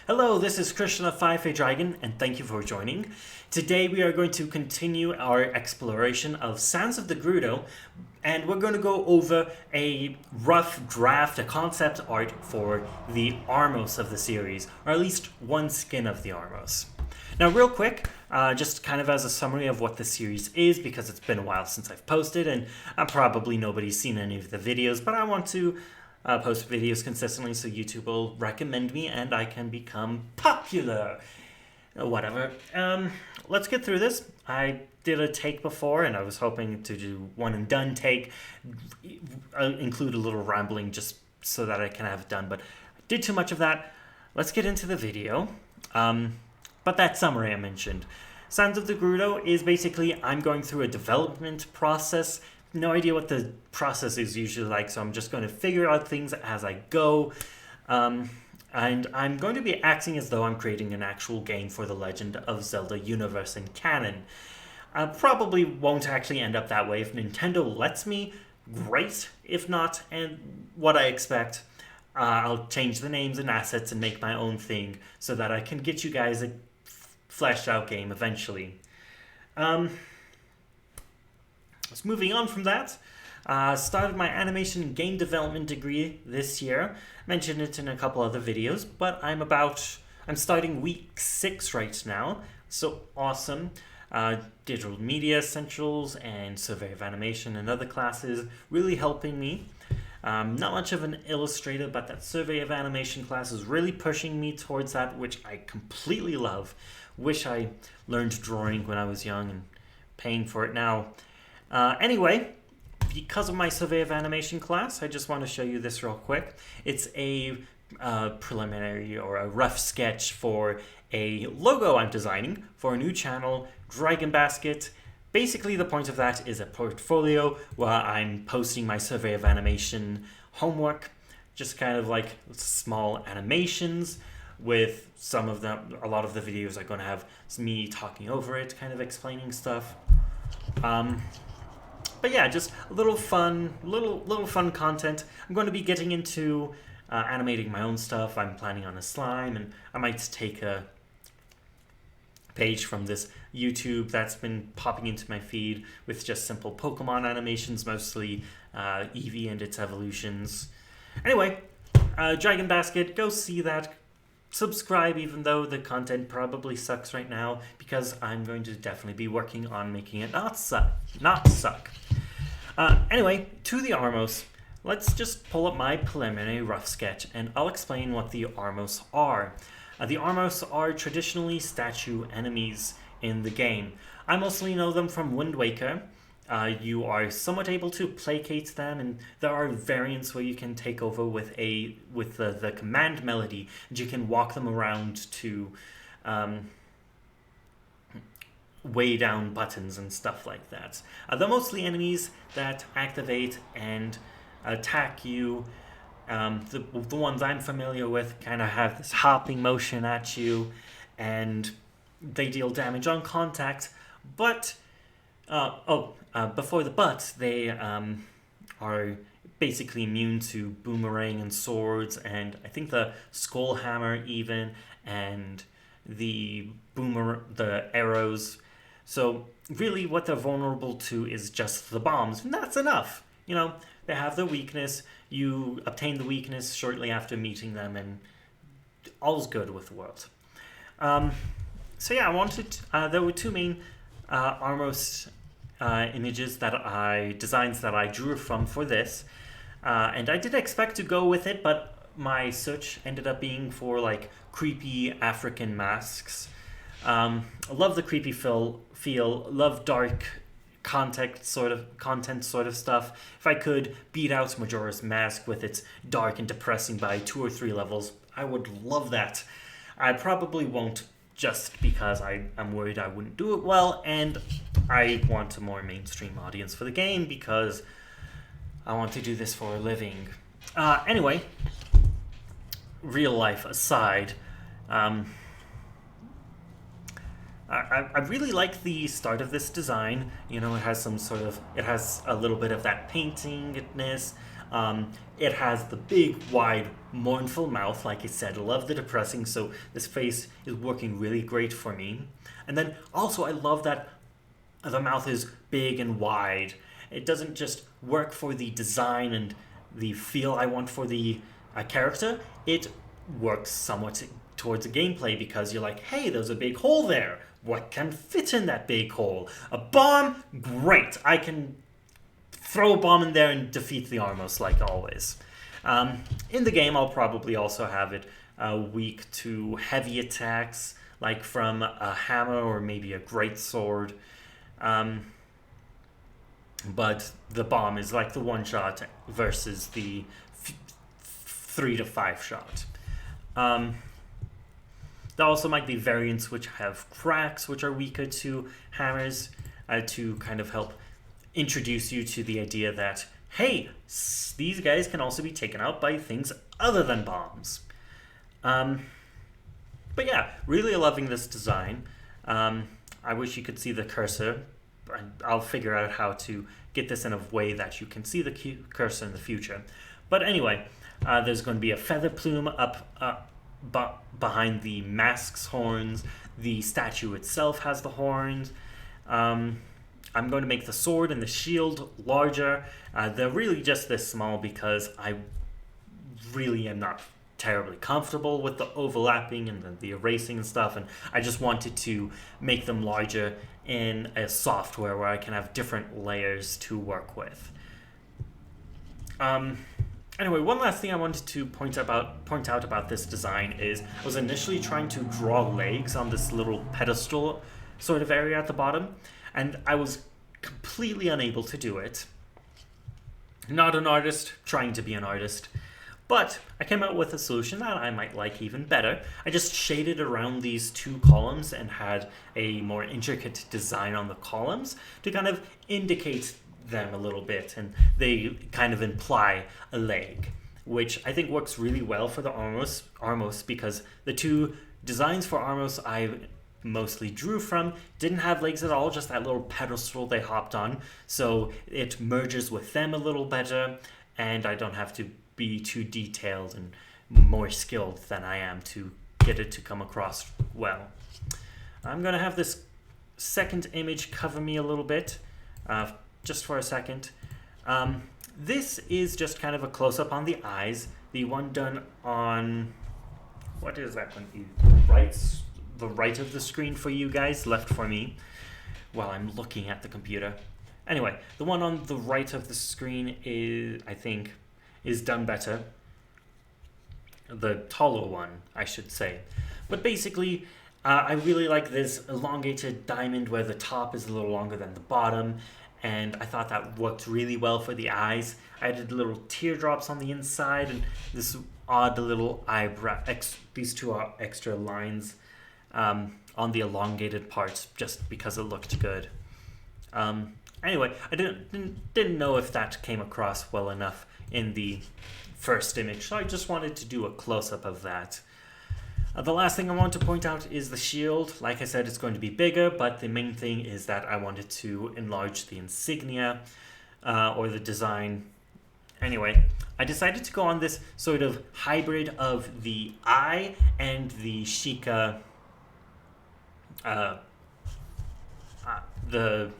Hello, this is Christian of Firefly Dragon, and thank you for joining. Today we are going to continue our exploration of Sands of the Gerudo, and we're going to go over a rough draft, a concept art for the Armos of the series, or at least one skin of the Armos. Now, real quick, just kind of as a summary of what the series is, because it's been a while since I've posted, and probably nobody's seen any of the videos, but I want to post videos consistently so YouTube will recommend me and I can become popular. Whatever. Let's get through this. I did a take before and I was hoping to do one and done take, include a little rambling just so that I can have it done, but I did too much of that. Let's get into the video. But that summary I mentioned. Sands of the Gerudo is basically I'm going through a development process. No idea what the process is usually like, so I'm just going to figure out things as I go. And I'm going to be acting as though I'm creating an actual game for the Legend of Zelda universe and canon. Probably won't actually end up that way. If Nintendo lets me, great. If not, and what I expect, I'll change the names and assets and make my own thing so that I can get you guys a fleshed out game eventually. So moving on from that, started my animation and game development degree this year. Mentioned it in a couple other videos, but I'm starting week 6 right now, so awesome. Digital Media Essentials and Survey of Animation and other classes really helping me. Not much of an illustrator, but that Survey of Animation class is really pushing me towards that, which I completely love. Wish I learned drawing when I was young and paying for it now. Anyway, because of my Survey of Animation class, I just want to show you this real quick. It's a preliminary or a rough sketch for a logo I'm designing for a new channel, Dragon Basket. Basically, the point of that is a portfolio where I'm posting my Survey of Animation homework, just kind of like small animations with a lot of the videos are going to have me talking over it, kind of explaining stuff. But yeah, just a little fun content. I'm going to be getting into animating my own stuff. I'm planning on a slime, and I might take a page from this YouTube that's been popping into my feed with just simple Pokemon animations, mostly Eevee and its evolutions. Anyway, Dragon Basket, go see that. Subscribe, even though the content probably sucks right now, because I'm going to definitely be working on making it not suck. Anyway, to the Armos. Let's just pull up my preliminary rough sketch, and I'll explain what the Armos are. The Armos are traditionally statue enemies in the game. I mostly know them from Wind Waker. You are somewhat able to placate them, and there are variants where you can take over with the command melody, and you can walk them around to weigh down buttons and stuff like that. They're mostly enemies that activate and attack you. The ones I'm familiar with kind of have this hopping motion at you, and they deal damage on contact, but before the but, they are basically immune to boomerang and swords, and I think the skull hammer even, and the arrows. So really what they're vulnerable to is just the bombs, and that's enough. You know, they have their weakness. You obtain the weakness shortly after meeting them, and all's good with the world. So yeah, there were two main Armos designs that I drew from for this, and I did expect to go with it, but my search ended up being for like creepy African masks. I love the creepy feel, love dark content sort of stuff. If I could beat out Majora's Mask with its dark and depressing by 2 or 3 levels, I would love that. I probably won't, just because I'm worried I wouldn't do it well, and I want a more mainstream audience for the game because I want to do this for a living. Anyway, real life aside, I really like the start of this design. You know, it has a little bit of that paintingness. It has the big, wide, mournful mouth, like I said. I love the depressing, so this face is working really great for me. And then also, I love that the mouth is big and wide. It doesn't just work for the design and the feel I want for the character. It works somewhat towards the gameplay because you're like, hey, there's a big hole there. What can fit in that big hole? A bomb? Great. I can throw a bomb in there and defeat the Armos like always. In the game, I'll probably also have it weak to heavy attacks, like from a hammer or maybe a greatsword. But the bomb is like the one shot versus the 3 to 5 shot. There also might be variants which have cracks, which are weaker to hammers, to kind of help introduce you to the idea that, hey, these guys can also be taken out by things other than bombs. But yeah, really loving this design. I wish you could see the cursor. I'll figure out how to get this in a way that you can see the cursor in the future. But anyway, there's going to be a feather plume up behind the mask's horns. The statue itself has the horns. I'm going to make the sword and the shield larger. They're really just this small because I really am not terribly comfortable with the overlapping and the erasing and stuff, and I just wanted to make them larger in a software where I can have different layers to work with. Anyway, one last thing I wanted to point out about this design is I was initially trying to draw legs on this little pedestal sort of area at the bottom, and I was completely unable to do it. Not an artist, trying to be an artist. But I came out with a solution that I might like even better. I just shaded around these 2 columns and had a more intricate design on the columns to kind of indicate them a little bit, and they kind of imply a leg, which I think works really well for the Armos because the 2 designs for Armos I mostly drew from didn't have legs at all, just that little pedestal they hopped on, so it merges with them a little better, and I don't have to be too detailed and more skilled than I am to get it to come across well. I'm going to have this second image cover me a little bit, just for a second. This is just kind of a close-up on the eyes. The one done on, what is that one? The right of the screen for you guys, left for me, while I'm looking at the computer. Anyway, the one on the right of the screen is, I think, is done better. The taller one, I should say. But basically, I really like this elongated diamond where the top is a little longer than the bottom, and I thought that worked really well for the eyes. I added little teardrops on the inside and this odd little eyebrow, these 2 extra lines on the elongated parts just because it looked good. Anyway, I didn't know if that came across well enough in the first image, so I just wanted to do a close-up of that. The last thing I want to point out is the shield. Like I said, it's going to be bigger, but the main thing is that I wanted to enlarge the insignia or the design. Anyway, I decided to go on this sort of hybrid of the eye and the Sheikah, the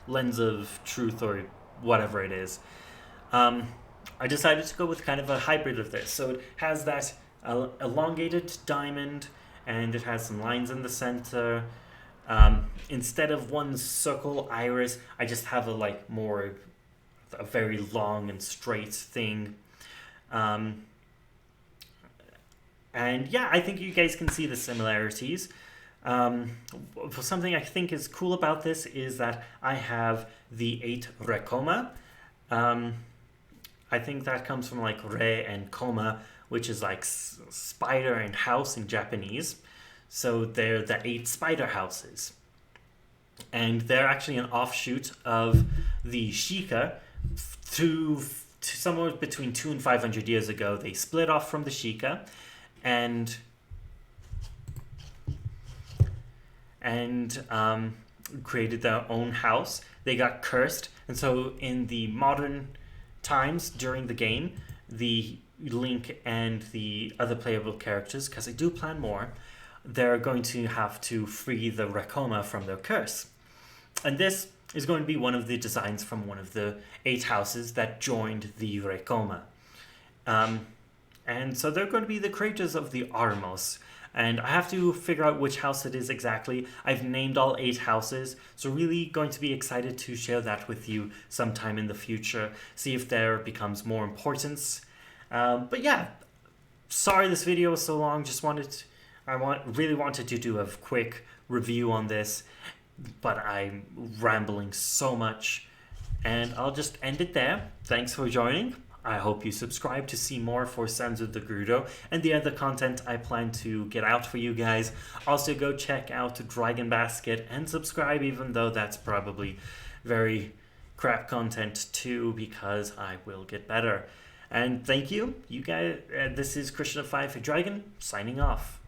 lens of truth or whatever it is. I decided to go with kind of a hybrid of this. So it has that elongated diamond, and it has some lines in the center. Instead of one circle iris, I just have a very long and straight thing. And yeah, I think you guys can see the similarities. Something I think is cool about this is that I have the 8 Rekoma. I think that comes from like Re and Koma, which is like spider and house in Japanese. So they're the 8 spider houses. And they're actually an offshoot of the Sheikah. To somewhere between 200 and 500 years ago, they split off from the Sheikah and created their own house. They got cursed, and so in the modern times during the game, the Link and the other playable characters, because I do plan more, they're going to have to free the Rekoma from their curse. And this is going to be one of the designs from one of the 8 houses that joined the Rekoma. And so they're going to be the creators of the Armos. And I have to figure out which house it is exactly. I've named all 8 houses, so really going to be excited to share that with you sometime in the future, see if there becomes more importance. But yeah, sorry this video was so long. Really wanted to do a quick review on this, but I'm rambling so much, and I'll just end it there. Thanks for joining. I hope you subscribe to see more for Sands of the Gerudo and the other content I plan to get out for you guys. Also, go check out Dragon Basket and subscribe, even though that's probably very crap content too, because I will get better. And thank you, you guys. This is Christian of 5 Dragon signing off.